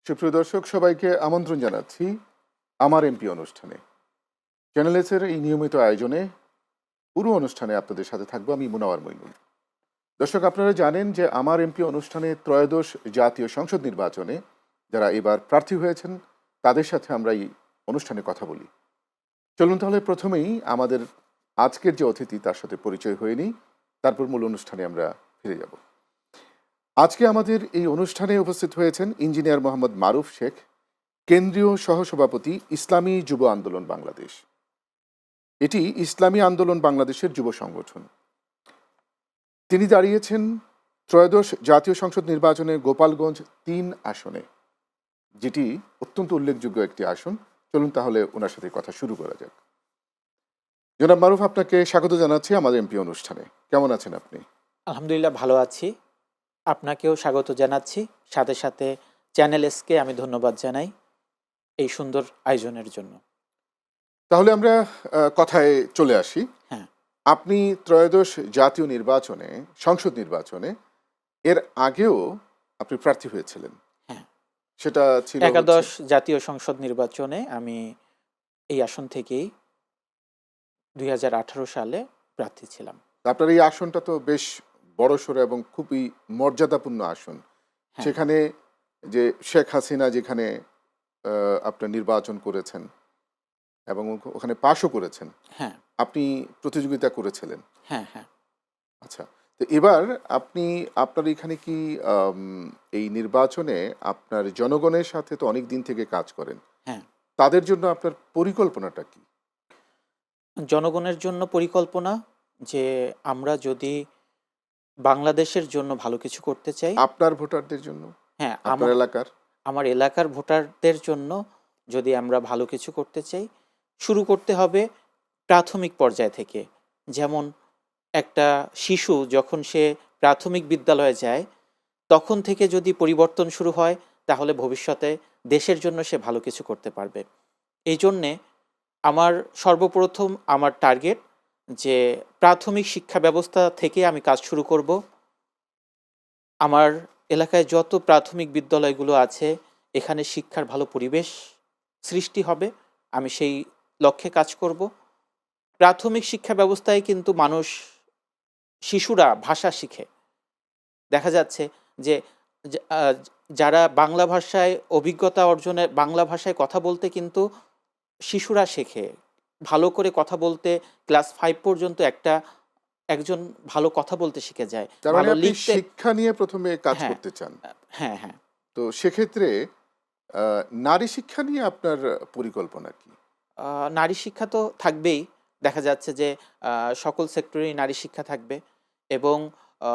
সুপ্রিয় দর্শক সবাইকে আমন্ত্রণ জানাচ্ছি আমার এমপি অনুষ্ঠানে। চ্যানেল এসের এই নিয়মিত আয়োজনে পুরো অনুষ্ঠানে আপনাদের সাথে থাকবো আমি মুনাওয়ার মইনুল। দর্শক, আপনারা জানেন যে আমার এমপি অনুষ্ঠানে ত্রয়োদশ জাতীয় সংসদ নির্বাচনে যারা এবার প্রার্থী হয়েছেন তাদের সাথে আমরা এই অনুষ্ঠানে কথা বলি। চলুন তাহলে প্রথমেই আমাদের আজকের যে অতিথি তার সাথে পরিচয় হয়ে নিই, তারপর মূল অনুষ্ঠানে আমরা ফিরে যাব। আজকে আমাদের এই অনুষ্ঠানে উপস্থিত হয়েছেন ইঞ্জিনিয়ার মোহাম্মদ মারুফ শেখ, কেন্দ্রীয় সহসভাপতি, ইসলামী যুব আন্দোলন বাংলাদেশ। এটি ইসলামী আন্দোলন বাংলাদেশের যুব সংগঠন। তিনি দাঁড়িয়েছেন ত্রয়োদশ জাতীয় সংসদ নির্বাচনে গোপালগঞ্জ ৩ আসনে, যেটি অত্যন্ত উল্লেখযোগ্য একটি আসন। চলুন তাহলে ওনার সাথে কথা শুরু করা যাক। জনাব মারুফ, আপনাকে স্বাগত জানাচ্ছি আমাদের এমপি অনুষ্ঠানে। কেমন আছেন আপনি? আলহামদুলিল্লাহ ভালো আছি। আপনাকেও স্বাগত জানাচ্ছি। সাথে সাথে চ্যানেল এসকে আমি ধন্যবাদ জানাই এই সুন্দর আয়োজনের জন্য। তাহলে আমরা কথায় চলে আসি। হ্যাঁ, আপনি ত্রয়োদশ জাতীয় নির্বাচনে, সংসদ নির্বাচনে এর আগেও আপনি প্রার্থী হয়েছিলেন। হ্যাঁ। সেটা ছিল একাদশ জাতীয় সংসদ নির্বাচনে আমি এই আসন থেকেই ২০১৮ সালে প্রার্থী ছিলাম। আপনার এই আসনটা তো বেশ বড়সড় এবং খুবই মর্যাদাপূর্ণ আসন। হ্যাঁ, সেখানে যে শেখ হাসিনা যেখানে আপনার নির্বাচন করেছেন এবং ওখানে পাশও করেছেন, হ্যাঁ, আপনি প্রতিযোগিতা করেছিলেন। হ্যাঁ, হ্যাঁ। আচ্ছা, তো এবার আপনি আপনার এখানে কি এই নির্বাচনে আপনার জনগণের সাথে তো অনেক দিন থেকে কাজ করেন, হ্যাঁ। তাদের জন্য আপনার পরিকল্পনাটা কি? জনগণের জন্য পরিকল্পনা যে আমরা যদি বাংলাদেশের জন্য ভালো কিছু করতে চাই। আপনার ভোটারদের জন্য, হ্যাঁ, আপনার এলাকার। আমার এলাকার ভোটারদের জন্য যদি আমরা ভালো কিছু করতে চাই, শুরু করতে হবে প্রাথমিক পর্যায় থেকে। যেমন একটা শিশু যখন সে প্রাথমিক বিদ্যালয়ে যায়, তখন থেকে যদি পরিবর্তন শুরু হয়, তাহলে ভবিষ্যতে দেশের জন্য সে ভালো কিছু করতে পারবে। এই জন্যে আমার সর্বপ্রথম আমার টার্গেট যে প্রাথমিক শিক্ষা ব্যবস্থা থেকে আমি কাজ শুরু করব। আমার এলাকায় যত প্রাথমিক বিদ্যালয়গুলো আছে, এখানে শিক্ষার ভালো পরিবেশ সৃষ্টি হবে। আমি সেই লক্ষ্যে কাজ করব। প্রাথমিক শিক্ষা ব্যবস্থায় কিন্তু শিশুরা ভাষা শিখে। দেখা যাচ্ছে যে যা আ যারা বাংলা ভাষায় অভিজ্ঞতা অর্জনে বাংলা ভাষায় কথা বলতে কিন্তু শিশুরা শেখে। ভালো করে কথা বলতে ক্লাস ৫ পর্যন্ত একজন ভালো কথা বলতে শিখে যায়। তার মানে ভালো আপনি লিখতে। শিক্ষা নিয়ে প্রথমে কাজ হ্যাঁ, করতে চান। হ্যাঁ, হ্যাঁ। তো সেক্ষেত্রে নারী শিক্ষা নিয়ে আপনার পরিকল্পনা কি? আ নারী শিক্ষা তো থাকবেই। দেখা যাচ্ছে যে আ সকল সেক্টরেই নারী শিক্ষা থাকবে এবং আ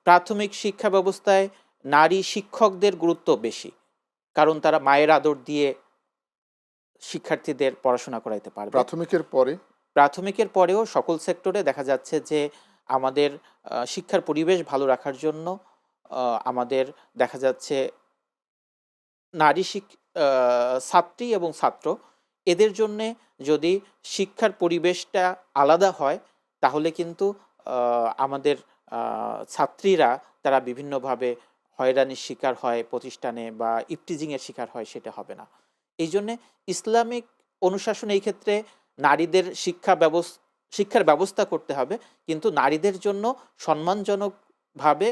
প্রাথমিক শিক্ষা ব্যবস্থায় নারী শিক্ষকদের গুরুত্ব বেশি। কারণ তারা মায়ের আদর দিয়ে শিক্ষার্থীদের পড়াশোনা করাইতে পারবে। প্রাথমিকের পরে? প্রাথমিকের পরেও সকল সেক্টরে দেখা যাচ্ছে যে আমাদের শিক্ষার পরিবেশ ভালো রাখার জন্য আমাদের দেখা যাচ্ছে নারী ছাত্রী এবং ছাত্র এদের জন্যে যদি শিক্ষার পরিবেশটা আলাদা হয়, তাহলে কিন্তু আমাদের ছাত্রীরা তারা বিভিন্নভাবে হয়রানির শিকার হয় প্রতিষ্ঠানে বা ইভটিজিংয়ের শিকার হয়, সেটা হবে না। এই জন্যে ইসলামিক অনুশাসন এই ক্ষেত্রে নারীদের শিক্ষার ব্যবস্থা করতে হবে, কিন্তু নারীদের জন্য সম্মানজনকভাবে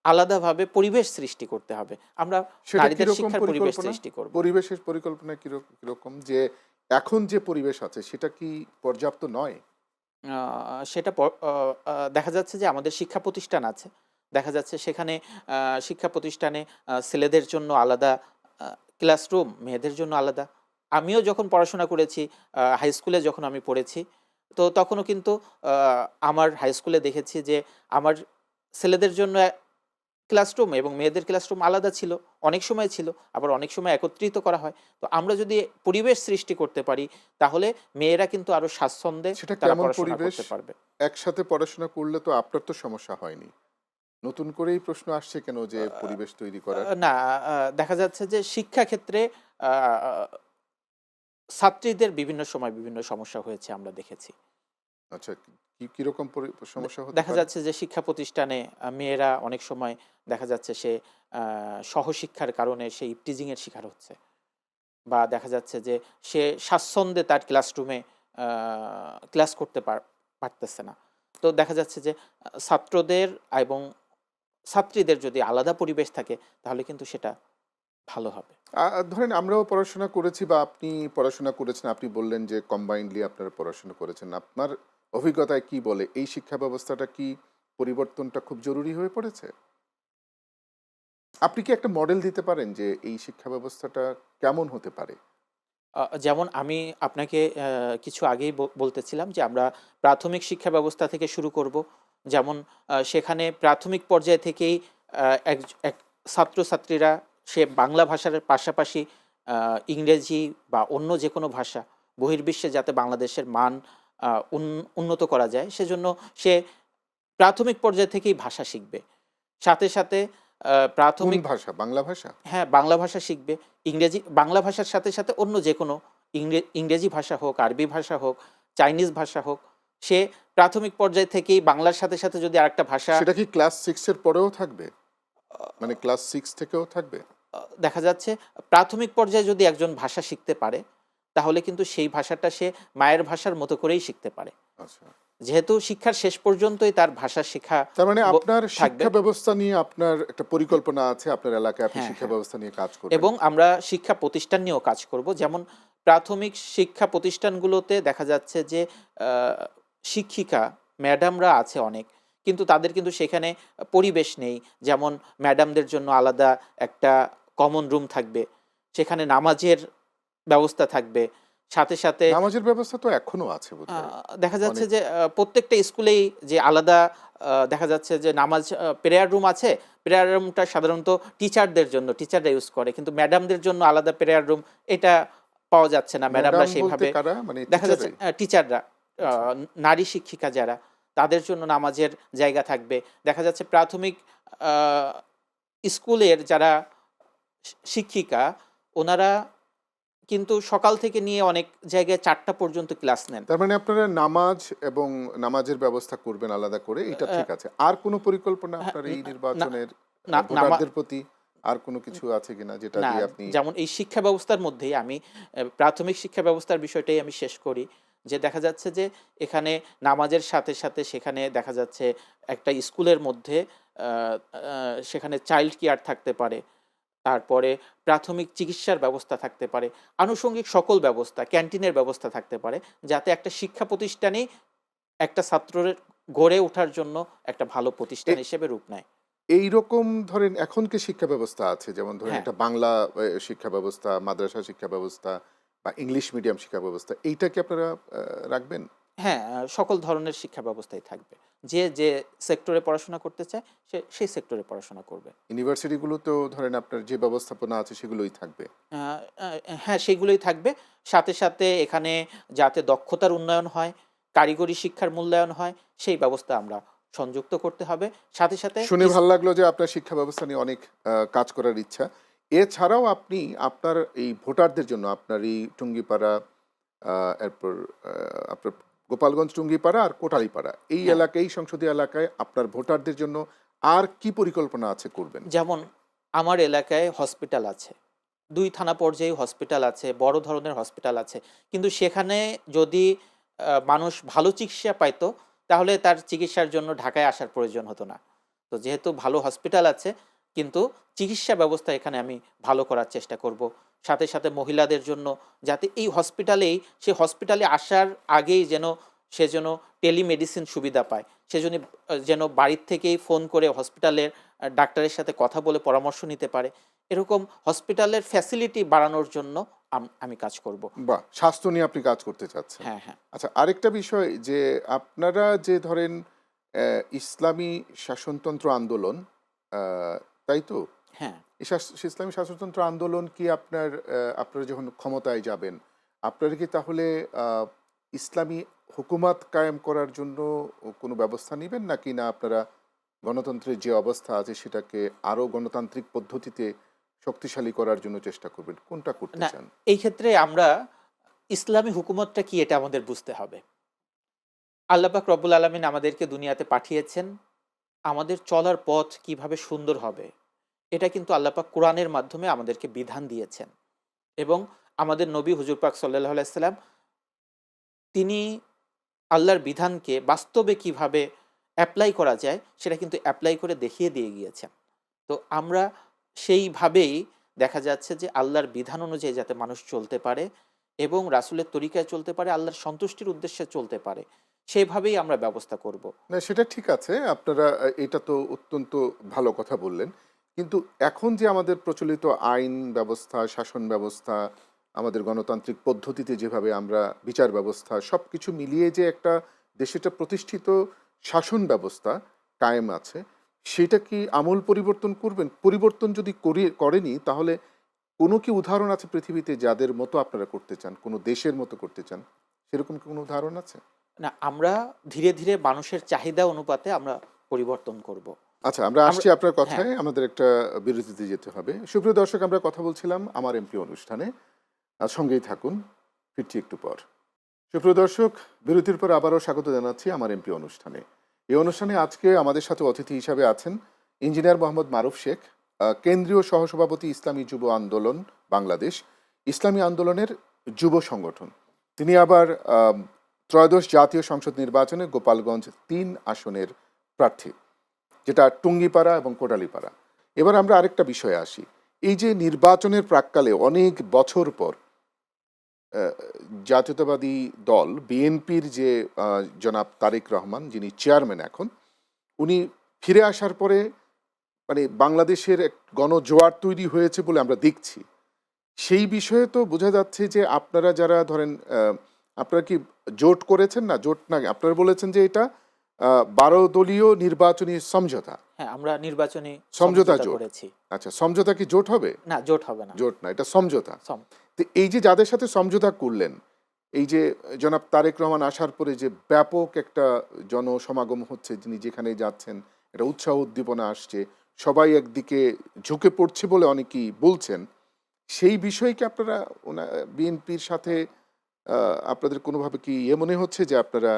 আলাদাভাবে পরিবেশ সৃষ্টি করতে হবে। আমরা সেটা নারীদের কিরকম শিক্ষার পরিবেশ পরিকল্পনা? সৃষ্টি করব। পরিবেশের পরিকল্পনা কিরকম যে এখন যে পরিবেশ আছে সেটা কি পর্যাপ্ত নয়? আ সেটা দেখা যাচ্ছে যে আমাদের শিক্ষা প্রতিষ্ঠান আছে। দেখা যাচ্ছে সেখানে আ শিক্ষা প্রতিষ্ঠানে ছেলেদের জন্য আলাদা আ ক্লাসরুম, মেয়েদের জন্য আলাদা। আমিও যখন পড়াশোনা করেছি, হাই স্কুলে যখন আমি পড়েছি, তো তখনও কিন্তু আ আমার হাই স্কুলে দেখেছি যে আমার ছেলেদের জন্য ক্লাসরুম এবং মেয়েদের ক্লাসরুম আলাদা ছিল। অনেক সময় ছিল, আবার অনেক সময় একত্রিত করা হয়। তো আমরা যদি পরিবেশ সৃষ্টি করতে পারি, তাহলে মেয়েরা কিন্তু আরো স্বাচ্ছন্দ্যে সেটা তারা কেমন পড়াশোনা পরিবেশ? করতে পারবে। একসাথে পড়াশোনা করলে তো আপনার তো সমস্যা হয়নি। নতুন করেই প্রশ্ন আসছে কেন যে আ পরিবেশ তৈরি করার? না, দেখা যাচ্ছে যে শিক্ষা ক্ষেত্রে আ ছাত্রীদের বিভিন্ন সময় বিভিন্ন সমস্যা হয়েছে আমরা দেখেছি। আচ্ছা, কিরকম সমস্যা হতে দেখা পারে? যাচ্ছে যে শিক্ষা প্রতিষ্ঠানে মেয়েরা অনেক সময় দেখা যাচ্ছে সে সহশিক্ষার কারণে সে ইপটিজিং এর শিকার হচ্ছে, বা দেখা যাচ্ছে যে সে স্বাচ্ছন্দ্যে তার ক্লাসরুমে ক্লাস করতে পারতেছে না। তো দেখা যাচ্ছে যে ছাত্রদের এবং ছাত্রীদের যদি আলাদা পরিবেশ থাকে তাহলে কিন্তু সেটা ভালো হবে। ধরেন আমরাও পড়াশোনা করেছি বা আপনি পড়াশোনা করেছেন, আপনি বললেন যে কম্বাইন্ডলি আপনারা পড়াশোনা করেছেন। আপনার অভিজ্ঞতায় কি বলে এই শিক্ষা ব্যবস্থাটা কি পরিবর্তনটা খুব জরুরি হয়ে পড়েছে? আপনি কি একটা মডেল দিতে পারেন যে এই শিক্ষা ব্যবস্থাটা কেমন হতে পারে? যেমন আমি আপনাকে কিছু আগেই বলতেছিলাম যে আমরা প্রাথমিক শিক্ষা ব্যবস্থা থেকে শুরু করব। যেমন সেখানে প্রাথমিক পর্যায় থেকেই আ এক এক ছাত্রছাত্রীরা সে বাংলা ভাষার পাশাপাশি আ ইংরেজি বা অন্য যেকোনো ভাষা বহির্বিশ্বে যাতে বাংলাদেশের মান আ উন উন্নত করা যায় সেজন্য সে প্রাথমিক পর্যায় থেকেই ভাষা শিখবে। সাথে, সাথে কোন প্রাথমিক ভাষা? বাংলা ভাষা? হ্যাঁ, বাংলা ভাষা শিখবে। বাংলা ভাষার সাথে, সাথে অন্য যেকোনো ইংরেজি ভাষা হোক, আরবি ভাষা হোক, চাইনিজ ভাষা হোক, সে প্রাথমিক পর্যায় থেকেই বাংলার সাথে, সাথে যদি আরেকটা ভাষা সেটা কি ক্লাস 6 এর পরেও থাকবে? মানে ক্লাস 6 থেকেও থাকবে? দেখা যাচ্ছে প্রাথমিক পর্যায়ে যদি একজন ভাষা শিখতে পারে, তাহলে কিন্তু সেই ভাষাটা সে মায়ের ভাষার মতো করেই শিখতে পারে। আচ্ছা। যেহেতু শিক্ষার শেষ পর্যন্তই তার ভাষা শেখা তার মানে আপনার থাকবে। শিক্ষা ব্যবস্থা নিয়ে আপনার একটা পরিকল্পনা আছে। আপনার এলাকায় আপনি হ্যাঁ, শিক্ষা হ্যাঁ। ব্যবস্থা নিয়ে কাজ করবেন। এবং আমরা শিক্ষা প্রতিষ্ঠান নিয়েও কাজ করব। যেমন প্রাথমিক শিক্ষা প্রতিষ্ঠানগুলোতে দেখা যাচ্ছে যে আ শিক্ষিকা, ম্যাডামরা আছে অনেক। কিন্তু তাদের কিন্তু সেখানে পরিবেশ নেই। যেমন ম্যাডামদের জন্য আলাদা একটা কমন রুম থাকবে। সেখানে নামাজের ব্যবস্থা থাকবে। সাথে, সাথে নামাজের ব্যবস্থা তো এখনো আছে আ বোধহয়। দেখা যাচ্ছে অনেক যে প্রত্যেকটা স্কুলেই যে আলাদা দেখা যাচ্ছে যে নামাজ প্রেয়ার রুম আছে। প্রেয়ার রুমটা সাধারণত টিচারদের জন্য, টিচাররা ইউজ করে। কিন্তু ম্যাডামদের জন্য আলাদা প্রেয়ার রুম এটা পাওয়া যাচ্ছে না। ম্যাডামরা ম্যাডাম বলতে সেইভাবে কারা? মানে দেখা যাচ্ছে টিচাররাই? টিচাররা আ আচ্ছা। নারী শিক্ষিকা যারা, তাদের জন্য নামাজের জায়গা থাকবে। দেখা যাচ্ছে প্রাথমিক আ স্কুলের যারা শিক্ষিকা, ওনারা কিন্তু সকাল থেকে নিয়ে অনেক জায়গায় ৪টা পর্যন্ত ক্লাস নেন। তার মানে আপনারা নামাজ এবং নামাজের ব্যবস্থা করবেন আলাদা করে, এটা আ ঠিক আছে। আর কোনো পরিকল্পনা হ্যাঁ, আপনার এই না নির্বাচনের না নামা ভোটারদের প্রতি আর কোনো কিছু আছে কিনা যেটা না, দিয়ে আপনি যেমন এই শিক্ষা ব্যবস্থার মধ্যেই আমি প্রাথমিক শিক্ষা ব্যবস্থার বিষয়টাই আমি শেষ করি। যে দেখা যাচ্ছে যে এখানে নামাজের সাথে, সাথে সেখানে দেখা যাচ্ছে একটা স্কুলের মধ্যে আ আ সেখানে চাইল্ড কেয়ার থাকতে পারে। তারপরে প্রাথমিক চিকিৎসার ব্যবস্থা থাকতে পারে। আনুষঙ্গিক সকল ব্যবস্থা, ক্যান্টিনের ব্যবস্থা থাকতে পারে। যাতে একটা শিক্ষা প্রতিষ্ঠানেই একটা ছাত্রের গড়ে ওঠার জন্য একটা ভালো প্রতিষ্ঠান হিসেবে রূপ নেয়। এইরকম ধরেন এখন কি শিক্ষা ব্যবস্থা আছে? যেমন ধরেন হ্যাঁ। একটা বাংলা শিক্ষা ব্যবস্থা, মাদ্রাসা শিক্ষা ব্যবস্থা বা ইংলিশ মিডিয়াম শিক্ষা ব্যবস্থা। এইটা কি আপনারা রাখবেন? হ্যাঁ, সকল ধরনের শিক্ষা ব্যবস্থাই থাকবে। যে সেক্টরে পড়াশোনা করতে চায় সে সেই সেক্টরে পড়াশোনা করবে। ইউনিভার্সিটিগুলোতেও ধরেন আপনার যে ব্যবস্থাপনা আছে সেগুলোই থাকবে। আ আ হ্যাঁ, সেগুলোই থাকবে। সাথে, সাথে এখানে যাতে দক্ষতার উন্নয়ন হয়, কারিগরি শিক্ষার মূল্যায়ন হয়, সেই ব্যবস্থা আমরা সংযুক্ত করতে হবে। সাথে, সাথে শুনে ভাল লাগলো যে আপনার শিক্ষা ব্যবস্থা নিয়ে অনেক কাজ করার ইচ্ছা। এছাড়াও আপনি আপনার এই ভোটারদের জন্য আপনার এই টুঙ্গিপাড়া, আ এরপর আ আপনার গোপালগঞ্জ, টুঙ্গিপাড়া আর কোটালীপাড়া এই হ্যাঁ, এলাকায়, এই সংসদীয় এলাকায় আপনার ভোটারদের জন্য আর কি পরিকল্পনা আছে করবেন? যেমন আমার এলাকায় হসপিটাল আছে। ২ থানা পর্যায়ে হসপিটাল আছে, বড় ধরনের হসপিটাল আছে। কিন্তু সেখানে যদি মানুষ ভালো চিকিৎসা পাইতো, তাহলে তার চিকিৎসার জন্য ঢাকায় আসার প্রয়োজন হতো না। তো যেহেতু ভালো হসপিটাল আছে, কিন্তু চিকিৎসা ব্যবস্থা এখানে আমি ভালো করার চেষ্টা করব। সাথে, সাথে মহিলাদের জন্য যাতে এই হসপিটালেই সে হসপিটালে আসার আগেই সে যেন টেলিমেডিসিন সুবিধা পায়। সেজন্য যেন বাড়ির থেকেই ফোন করে হসপিটালের ডাক্তারের সাথে কথা বলে পরামর্শ নিতে পারে। এরকম হসপিটালের ফ্যাসিলিটি বাড়ানোর জন্য আমি কাজ করব। বাহ! স্বাস্থ্য নিয়ে আপনি কাজ করতে চাচ্ছেন। হ্যাঁ, হ্যাঁ, আচ্ছা, আরেকটা বিষয় যে আপনারা যে ধরেন ইসলামী শাসনতন্ত্র আন্দোলন, আ তাই তো? হ্যাঁ। এই ইসলামী শাসনতন্ত্র আন্দোলন কি আপনার আপনারা যখন ক্ষমতায় যাবেন, আপনারা কি তাহলে আ ইসলামী হুকুমাত কায়েম করার জন্য কোনো ব্যবস্থা নিবেন? নাকি না আপনারা গণতন্ত্রের যে অবস্থা আছে সেটাকে আরো গণতান্ত্রিক পদ্ধতিতে শক্তিশালী করার জন্য চেষ্টা করবেন? কোনটা করতে না, চান? এই ক্ষেত্রে আমরা ইসলামী হুকুমতটা কি এটা আমাদের বুঝতে হবে। আল্লাহ পাক রব্বুল আলামিন আমাদেরকে দুনিয়াতে পাঠিয়েছেন আমাদের চলার পথ কিভাবে সুন্দর হবে, এটা কিন্তু আল্লাহ পাক কোরআনের মাধ্যমে আমাদেরকে বিধান দিয়েছেন। এবং আমাদের নবী হুজুর পাক সাল্লাল্লাহু আলাইহি সাল্লাম তিনি আল্লাহর বিধানকে বাস্তবে কিভাবে অ্যাপ্লাই করা যায় সেটা কিন্তু অ্যাপ্লাই করে দেখিয়ে দিয়ে গিয়েছেন। তো আমরা সেইভাবেই দেখা যাচ্ছে যে আল্লাহর বিধান অনুযায়ী যাতে মানুষ চলতে পারে এবং রাসূলের তরিকায় চলতে পারে, আল্লাহর সন্তুষ্টির উদ্দেশ্যে চলতে পারে, সেভাবেই আমরা ব্যবস্থা করব। না, সেটা ঠিক আছে। আপনারা এটা তো অত্যন্ত ভালো কথা বললেন। কিন্তু এখন যে আমাদের প্রচলিত আইন ব্যবস্থা, শাসন ব্যবস্থা, আমাদের গণতান্ত্রিক পদ্ধতিতে যেভাবে আমরা বিচার ব্যবস্থা সবকিছু মিলিয়ে যে একটা দেশে একটা প্রতিষ্ঠিত শাসন ব্যবস্থা কায়েম আছে, সেটা কি আমূল পরিবর্তন করবেন? পরিবর্তন যদি করেনি, তাহলে কোনো কি উদাহরণ আছে পৃথিবীতে যাদের মতো আপনারা করতে চান, কোনো দেশের মতো করতে চান? সেরকম কি কোনো উদাহরণ আছে? না, আমরা ধীরে ধীরে মানুষের চাহিদা অনুপাতে আমরা পরিবর্তন করব। আচ্ছা, আমরা আমরা আসছি আপনার হ্যাঁ, কথায়। আমাদের একটা বিরতিতে যেতে হবে। সুপ্রিয় দর্শক, আমরা কথা বলছিলাম আমার এমপি অনুষ্ঠানে। সঙ্গেই থাকুন, ফিরছি একটু পর। সুপ্রিয় দর্শক, বিরতির পর আবারও স্বাগত জানাচ্ছি আমার এমপি অনুষ্ঠানে। এই অনুষ্ঠানে আজকে আমাদের সাথে অতিথি হিসাবে আছেন ইঞ্জিনিয়ার মোহাম্মদ মারুফ শেখ, কেন্দ্রীয় সহসভাপতি ইসলামী যুব আন্দোলন বাংলাদেশ, ইসলামী আন্দোলনের যুব সংগঠন। তিনি আবার ত্রয়োদশ জাতীয় সংসদ নির্বাচনে গোপালগঞ্জ ৩ আসনের প্রার্থী, যেটা টুঙ্গিপাড়া এবং কোটালীপাড়া। এবার আমরা আরেকটা বিষয়ে আসি। এই যে নির্বাচনের প্রাক্কালে অনেক বছর পর আহ, জাতীয়তাবাদী দল বিএনপির যে জনাব তারেক রহমান, যিনি চেয়ারম্যান এখন, উনি ফিরে আসার পরে মানে বাংলাদেশের এক গণজোয়ার তৈরি হয়েছে বলে আমরা দেখছি। সেই বিষয়ে তো বোঝা যাচ্ছে যে আপনারা যারা ধরেন আপনারা কি জোট করেছেন? না জোট না, আপনারা বলেছেন যে এটা 12 দলীয় নির্বাচনী সমঝোতা। হ্যাঁ, আমরা নির্বাচনী সমঝোতা সমঝোতা জোট। করেছি। আচ্ছা, সমঝোতা কি জোট হবে? না, জোট হবে না। জোট না, এটা সমঝোতা। সম- তো এই যে যাদের সাথে সমঝোতা করলেন, এই যে জনাব তারেক রহমান আসার পরে যে ব্যাপক একটা জনসমাগম হচ্ছে, যিনি যেখানে যাচ্ছেন একটা উৎসাহ উদ্দীপনা আসছে, সবাই একদিকে ঝুঁকে পড়ছে বলে অনেকেই বলছেন, সেই বিষয়ে কি আপনারা বিএনপির সাথে আপনাদের কোনোভাবে কি মনে হচ্ছে যে আপনারা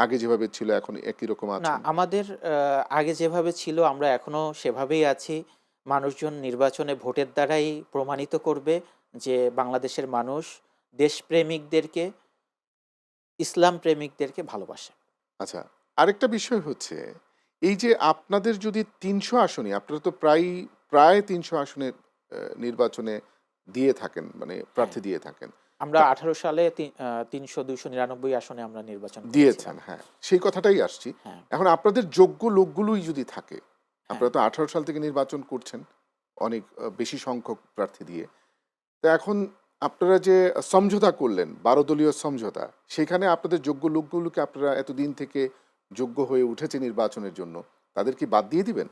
আগে যেভাবে ছিল এখন একই রকম না, আছেন? আমাদের আগে যেভাবে ছিল আমরা এখনো সেভাবেই আছি। মানুষজন নির্বাচনে ভোটের দ্বারাই প্রমাণিত করবে যে বাংলাদেশের মানুষ দেশপ্রেমিকদেরকে, ইসলাম প্রেমিকদেরকে ভালোবাসে। আচ্ছা, আরেকটা বিষয় হচ্ছে এই যে আপনাদের যদি ৩০০ আসনে, আপনারা তো প্রায় প্রায় ৩০০ আসনে নির্বাচনে দিয়ে থাকেন, মানে হ্যাঁ, প্রার্থী দিয়ে থাকেন। আমরা তা 18 সালে 300-299 আসনে আমরা নির্বাচন দিয়েছেন, করেছিলাম। হ্যাঁ, সেই কথাটাই আসছি। হ্যাঁ, এখন আপনাদের যোগ্য লোকগুলোই যদি থাকে, হ্যাঁ। আপনারা তো 18 সাল থেকে নির্বাচন করছেন অনেক বেশি সংখ্যক প্রার্থী দিয়ে। তো এখন আপনারা যে সমঝোতা করলেন, 12 দলীয় সমঝোতা, সেখানে আপনাদের যোগ্য লোকগুলোকে আপনারা এতদিন থেকে যোগ্য হয়ে উঠেছে নির্বাচনের জন্য, তাদের কি বাদ দিয়ে দিবেন?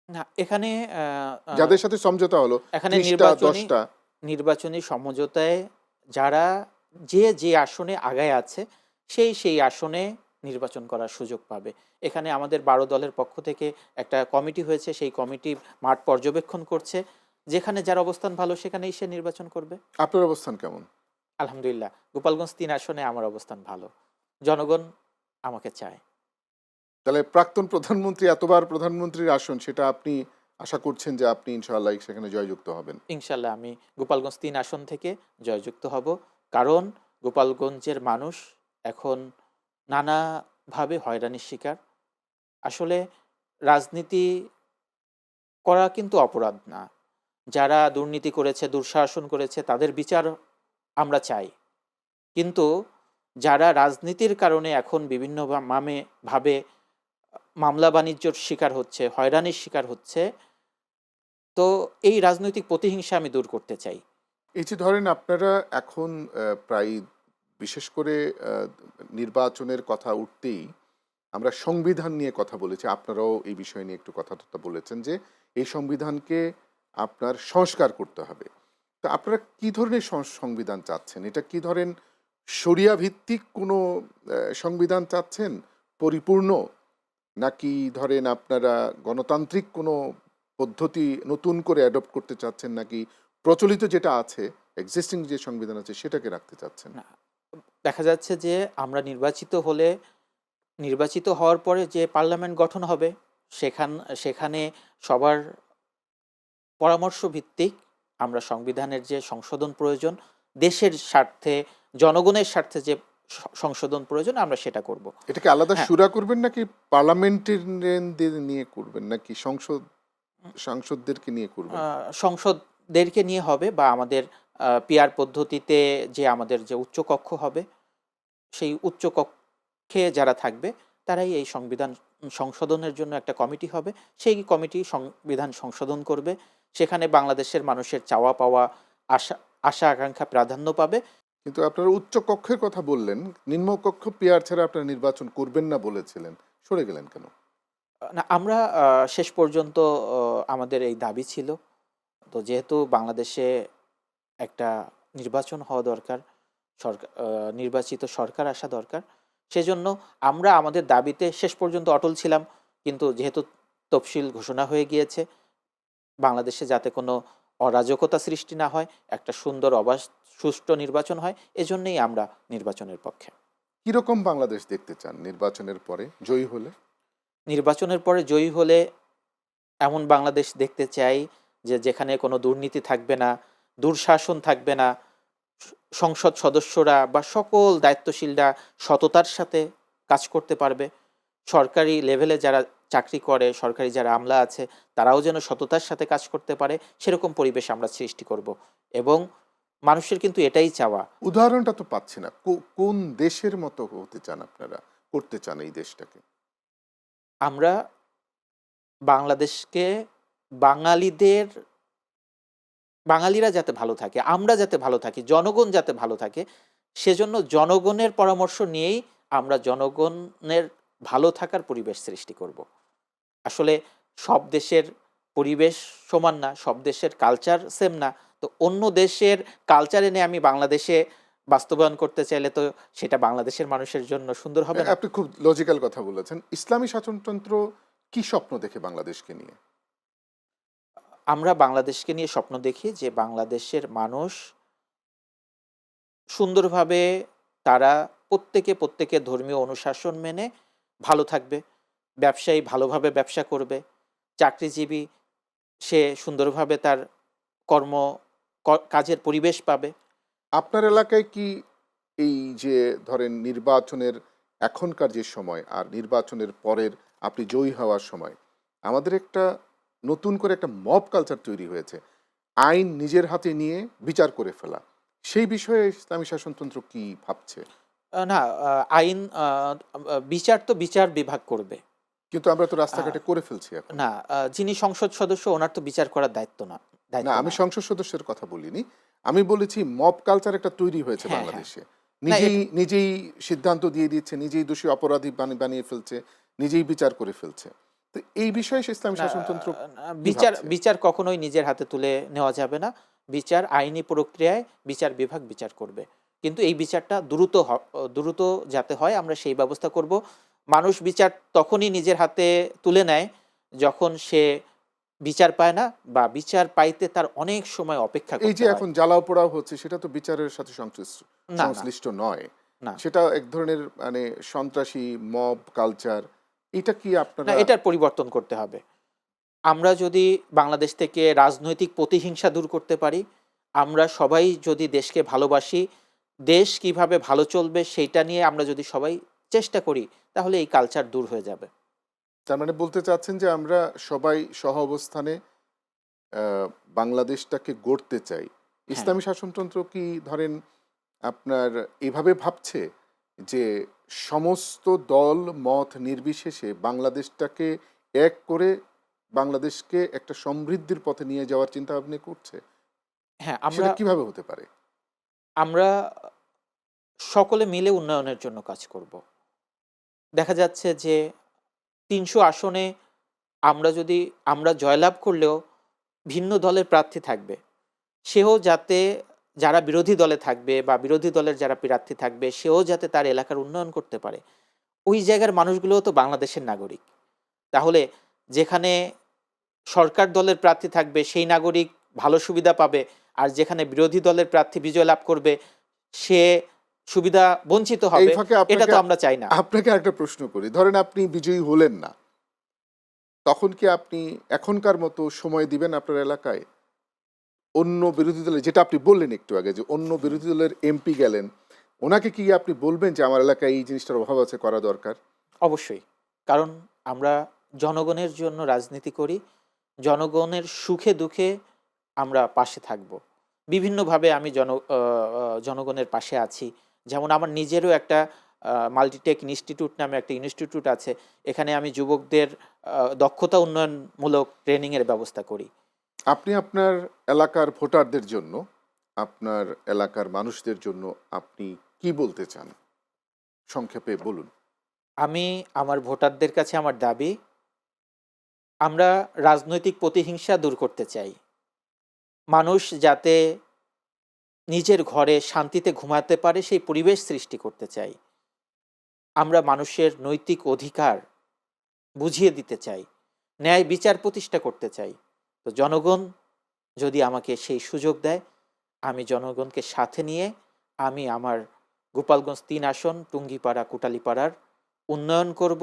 না, এখানে আ আ যাদের সাথে সমঝোতা হলো এখানে 30টা 10টা। নির্বাচনী সমঝোতায় যারা যে আসনে আগায় আছে সেই আসনে নির্বাচন করার সুযোগ পাবে। এখানে আমাদের 12 দলের পক্ষ থেকে একটা কমিটি হয়েছে, সেই কমিটি মাঠ পর্যবেক্ষণ করছে। যেখানে যার অবস্থান ভালো সেখানেই সে নির্বাচন করবে। আপনার অবস্থান কেমন? আলহামদুলিল্লাহ, গোপালগঞ্জ ৩ আসনে আমার অবস্থান ভালো। জনগণ আমাকে চায়। তাহলে প্রাক্তন প্রধানমন্ত্রী, এতবার প্রধানমন্ত্রীর আসন, সেটা আপনি আশা করছেন যে আপনি ইনশাআল্লাহ সেখানে জয়যুক্ত হবেন? ইনশাল্লাহ আমি গোপালগঞ্জ ৩ আসন থেকে জয়যুক্ত হব। কারণ গোপালগঞ্জের মানুষ এখন নানাভাবে হয়রানির শিকার। আসলে রাজনীতি করা কিন্তু অপরাধ না। যারা দুর্নীতি করেছে, দুঃশাসন করেছে তাদের বিচার আমরা চাই। কিন্তু যারা রাজনীতির কারণে এখন বিভিন্ন ভাবে মামলা বাণিজ্যর শিকার হচ্ছে, হয়রানির শিকার হচ্ছে, তো এই রাজনৈতিক প্রতিহিংসা আমি দূর করতে চাই। এই যে ধরেন আপনারা এখন প্রায় বিশেষ করে নির্বাচনের কথা উঠতেই আমরা সংবিধান নিয়ে কথা বলেছি, আপনারাও এই বিষয় নিয়ে একটু কথা বলেছেন যে এই সংবিধানকে আপনার সংস্কার করতে হবে। তা আপনারা কি ধরনের সংবিধান চাচ্ছেন? এটা কি ধরেন শরিয়া ভিত্তিক কোনো সংবিধান চাচ্ছেন পরিপূর্ণ, নাকি ধরেন আপনারা গণতান্ত্রিক কোনো পদ্ধতি নতুন করে অ্যাডপ্ট করতে চাচ্ছেন, নাকি প্রচলিত যেটা আছে, এক্সিস্টিং যে সংবিধান আছে সেটাকে রাখতে চাচ্ছেন? না, দেখা যাচ্ছে যে আমরা নির্বাচিত হলে নির্বাচিত হওয়ার পরে যে পার্লামেন্ট গঠন হবে সেখানে সবার পরামর্শ ভিত্তিক আমরা সংবিধানের যে সংশোধন প্রয়োজন, দেশের স্বার্থে, জনগণের স্বার্থে যে সংশোধন প্রয়োজন আমরা সেটা করব। এটাকে আলাদা হ্যাঁ, শুরা করবেন নাকি পার্লামেন্টেরিয়ানদের নিয়ে করবেন নাকি সাংসদদেরকে নিয়ে করবেন? সংসদদেরকে নিয়ে হবে বা আমাদের পিআর পদ্ধতিতে যে আমাদের যে উচ্চকক্ষ হবে সেই উচ্চকক্ষে যারা থাকবে তারাই এই সংবিধান সংশোধনের জন্য একটা কমিটি হবে। সেই কমিটি সংবিধান সংশোধন করবে। সেখানে বাংলাদেশের মানুষের চাওয়া পাওয়া, আশা আশা আকাঙ্ক্ষা প্রাধান্য পাবে। কিন্তু আপনারা উচ্চ কক্ষের কথা বললেন, নিম্নকক্ষ পিআর ছাড়া আপনারা নির্বাচন করবেন না বলেছিলেন, সরে গেলেন কেন? না, আমরা শেষ পর্যন্ত আমাদের এই দাবি ছিল। তো যেহেতু বাংলাদেশে একটা নির্বাচন হওয়া দরকার, সরকার নির্বাচিত সরকার আসা দরকার, সেজন্য আমরা আমাদের দাবিতে শেষ পর্যন্ত অটল ছিলাম। কিন্তু যেহেতু তফসিল ঘোষণা হয়ে গিয়েছে, বাংলাদেশে যাতে কোনো অরাজকতা সৃষ্টি না হয়, একটা সুন্দর অবাধ সুষ্ঠু নির্বাচন হয়, এজন্যই আমরা নির্বাচনের পক্ষে। কিরকম বাংলাদেশ দেখতে চান নির্বাচনের পরে জয়ী হলে? নির্বাচনের পরে জয়ী হলে এমন বাংলাদেশ দেখতে চাই যেখানে কোনো দুর্নীতি থাকবে না, দুঃশাসন থাকবে না, সংসদ সদস্যরা বা সকল দায়িত্বশীলরা সততার সাথে কাজ করতে পারবে। সরকারি লেভেলে যারা চাকরি করে, সরকারি যারা আমলা আছে, তারাও যেন সততার সাথে কাজ করতে পারে, সেরকম পরিবেশ আমরা সৃষ্টি করব। এবং মানুষের কিন্তু এটাই চাওয়া। উদাহরণটা তো পাচ্ছি না, কোন দেশের মতো হতে চান আপনারা, করতে চান এই দেশটাকে? আমরা বাংলাদেশকে বাঙালিদের বাঙালিরা যাতে ভালো থাকে, আমরা যাতে ভালো থাকি, জনগণ যাতে ভালো থাকে, সেজন্য জনগণের পরামর্শ নিয়েই আমরা জনগণের ভালো থাকার পরিবেশ সৃষ্টি করব। আসলে সব দেশের পরিবেশ সমান না, সব দেশের কালচার সেম না। তো অন্য দেশের কালচার এনে আমি বাংলাদেশে বাস্তবায়ন করতে চাইলে তো সেটা বাংলাদেশের মানুষের জন্য সুন্দর হবে না। আপনি খুব লজিক্যাল কথা বলেছেন। ইসলামী শাসনতন্ত্র কি স্বপ্ন দেখে বাংলাদেশকে নিয়ে? আমরা বাংলাদেশকে নিয়ে স্বপ্ন দেখি যে বাংলাদেশের মানুষ সুন্দরভাবে তারা প্রত্যেকে ধর্মীয় অনুশাসন মেনে ভালো থাকবে। ব্যবসায়ী ভালোভাবে ব্যবসা করবে। চাকরিজীবী সে সুন্দরভাবে তার কর্ম কাজের পরিবেশ পাবে। আপনার এলাকায় কি এই যে ধরেন নির্বাচনের এখনকার যে সময় আর নির্বাচনের পরের আপনি জয়ী হওয়ার সময় আমাদের একটা নতুন করে একটা মব কালচার তৈরি হয়েছে, আইন নিজের হাতে নিয়ে বিচার করে ফেলা, সেই বিষয়ে ইসলামী শাসনতন্ত্র কি ভাবছে? না, আইন বিচার তো বিচার বিভাগ করবে। কিন্তু আমরা তো রাস্তাঘাটে করে ফেলছি এখন। না, যিনি সংসদ সদস্য ওনার তো বিচার করার দায়িত্ব না, দায়িত্ব আমি না। সংসদ সদস্যের কথা বলিনি, আমি বলেছি মব কালচার একটা তৈরি হয়েছে হ্যাঁ, হ্যাঁ। বাংলাদেশে। না, নিজেই নিজেই সিদ্ধান্ত দিয়ে দিচ্ছে, নিজেই দোষী অপরাধী বানিয়ে ফেলছে, নিজেই বিচার করে ফেলছে। তো এই বিষয়ে ইসলামী না, শাসনতন্ত্র কি বিচার ভাবছে? বিচার কখনোই নিজের হাতে তুলে নেওয়া যাবে না। বিচার আইনি প্রক্রিয়ায় বিচার বিভাগ বিচার করবে। কিন্তু এই বিচারটা দ্রুত যাতে হয় আমরা সেই ব্যবস্থা করব। মানুষ বিচার তখনই নিজের হাতে তুলে নেয় যখন সে বিচার পায় না বা বিচার পাইতে তার অনেক সময় অপেক্ষা এই করতে যে হয়। এখন জ্বালাও পোড়াও হচ্ছে সেটা তো বিচারের সাথে না, না, সংশ্লিষ্ট নয়। না। সেটা এক ধরনের মানে সন্ত্রাসী মব কালচার। এটা কি না, আপনারা? এটার পরিবর্তন করতে হবে। আমরা যদি বাংলাদেশ থেকে রাজনৈতিক প্রতিহিংসা দূর করতে পারি, আমরা সবাই যদি দেশকে ভালোবাসি, দেশ কিভাবে ভালো চলবে সেইটা নিয়ে আমরা যদি সবাই চেষ্টা করি, তাহলে এই কালচার দূর হয়ে যাবে। তার মানে বলতে চাচ্ছেন যে আমরা সবাই সহ অবস্থানে বাংলাদেশটাকে গড়তে চাই। হ্যাঁ, ইসলামী শাসনতন্ত্র কি ধরেন আপনার এভাবে ভাবছে যে সমস্ত দল মত নির্বিশেষে বাংলাদেশটাকে এক করে বাংলাদেশকে একটা সমৃদ্ধির পথে নিয়ে যাওয়ার চিন্তা ভাবনা করছে? হ্যাঁ, সেটা কিভাবে হতে পারে? আমরা সকলে মিলে উন্নয়নের জন্য কাজ করব। দেখা যাচ্ছে যে ৩০০ আসনে আমরা জয়লাভ করলেও ভিন্ন দলের প্রার্থী থাকবে। সেও যাতে যারা বিরোধী দলে থাকবে বা বিরোধী দলের যারা প্রার্থী থাকবে সেও যাতে তার এলাকার উন্নয়ন করতে পারে। ওই জায়গার মানুষগুলোও তো বাংলাদেশের নাগরিক। তাহলে যেখানে সরকার দলের প্রার্থী থাকবে সেই নাগরিক ভালো সুবিধা পাবে, আর যেখানে বিরোধী দলের প্রার্থী বিজয় লাভ করবে সে সুবিধা বঞ্চিত এই হবে, ফাঁকে এটা তো আমরা চাই না। আপনাকে একটা প্রশ্ন করি, ধরেন আপনি বিজয়ী হলেন না, তখন কি আপনি এখনকার মতো সময় দিবেন আপনার এলাকায়? অন্য বিরোধী দলের, যেটা আপনি বললেন একটু আগে, যে অন্য বিরোধী দলের এমপি গেলেন, ওনাকে কি আপনি বলবেন যে আমার এলাকায় এই জিনিসটার অভাব আছে, করা দরকার? অবশ্যই। কারণ আমরা জনগণের জন্য রাজনীতি করি। জনগণের সুখে দুঃখে আমরা পাশে থাকব। বিভিন্নভাবে আমি জনগণের পাশে আছি। যেমন আমার নিজেরও একটা মাল্টিটেক ইনস্টিটিউট নামে একটা ইনস্টিটিউট আছে। এখানে আমি যুবকদের দক্ষতা উন্নয়নমূলক ট্রেনিং এর ব্যবস্থা করি। আপনি আপনার এলাকার ভোটারদের জন্য, আপনার এলাকার মানুষদের জন্য আপনি কি বলতে চান? সংক্ষেপে বলুন। আমি আমার ভোটারদের কাছে আমার দাবি, আমরা রাজনৈতিক প্রতিহিংসা দূর করতে চাই। মানুষ যাতে নিজের ঘরে শান্তিতে ঘুমাতে পারে সেই পরিবেশ সৃষ্টি করতে চাই। আমরা মানুষের নৈতিক অধিকার বুঝিয়ে দিতে চাই। ন্যায় বিচার প্রতিষ্ঠা করতে চাই। তো জনগণ যদি আমাকে সেই সুযোগ দেয়, আমি জনগণকে সাথে নিয়ে আমি আমার গোপালগঞ্জ ৩ আসন টুঙ্গিপাড়া, কোটালীপাড়ার উন্নয়ন করব।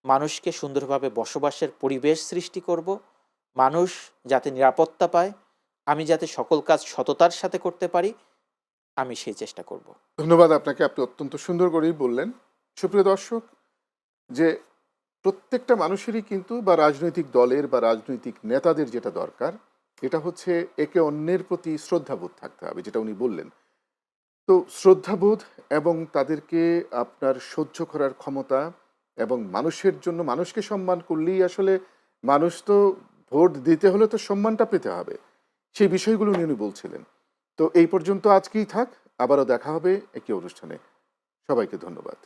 মানুষকে সুন্দরভাবে বসবাসের পরিবেশ সৃষ্টি করব। মানুষ যাতে নিরাপত্তা পায়, আমি যাতে সকল কাজ সততার সাথে করতে পারি, আমি সেই চেষ্টা করব। ধন্যবাদ আপনাকে, আপনি অত্যন্ত সুন্দর করেই বললেন। সুপ্রিয় দর্শক, যে প্রত্যেকটা মানুষেরই কিন্তু, বা রাজনৈতিক দলের বা রাজনৈতিক নেতাদের যেটা দরকার, এটা হচ্ছে একে অন্যের প্রতি শ্রদ্ধাবোধ থাকতে হবে, যেটা উনি বললেন। তো শ্রদ্ধাবোধ এবং তাদেরকে আপনার সহ্য করার ক্ষমতা, এবং মানুষের জন্য মানুষকে সম্মান করলেই আসলে, মানুষ তো ভোট দিতে হলে তো সম্মানটা পেতে হবে, সেই বিষয়গুলো নিয়ে উনি বলছিলেন। তো এই পর্যন্ত আজকেই থাক, আবারও দেখা হবে একই অনুষ্ঠানে। সবাইকে ধন্যবাদ।